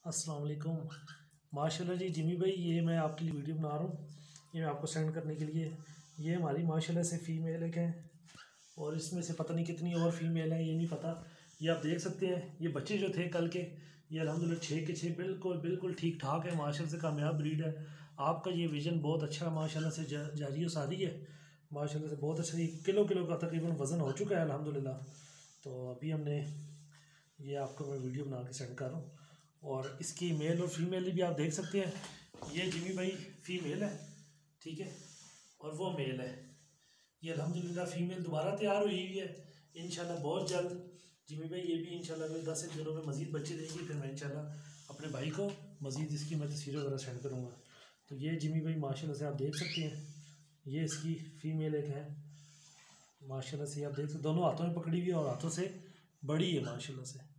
अस्सलाम वालेकुम। माशाल्लाह जी जिमी भाई, ये मैं आपके लिए वीडियो बना रहा हूँ, ये मैं आपको सेंड करने के लिए। ये हमारी माशाल्लाह से फ़ीमेल एक है और इसमें से पता नहीं कितनी और फीमेल हैं, ये नहीं पता। ये आप देख सकते हैं, ये बच्चे जो थे कल के, ये अल्हम्दुलिल्लाह 6 के 6 बिल्कुल बिल्कुल ठीक ठाक है। माशाल्लाह से कामयाब ब्रीड है। आपका ये विज़न बहुत अच्छा है माशाल्लाह से, जारी और सारी है माशाल्लाह से, बहुत अच्छा। किलो किलो का तकरीबन वज़न हो चुका है अल्हम्दुलिल्लाह। तो अभी हमने ये आपको मैं वीडियो बना के सेंड कर रहा हूँ। और इसकी मेल और फीमेल भी आप देख सकते हैं। ये जिमी भाई फीमेल है, ठीक है, और वो मेल है। ये अल्हम्दुलिल्लाह फीमेल दोबारा तैयार हुई हुई है इंशाल्लाह बहुत जल्द। जिमी भाई ये भी इंशाल्लाह अगले 10 दिनों में मज़ीद बच्चे देंगी, फिर मैं इंशाल्लाह अपने भाई को मज़ीद इसकी मैं तस्वीरें वगैरह सेंड करूँगा। तो ये जिमी भाई माशाल्लाह से आप देख सकते हैं, ये इसकी फ़ीमेल एक है माशाल्लाह से। आप देख सकते दोनों हाथों में पकड़ी हुई है और हाथों से बड़ी है माशाल्लाह से।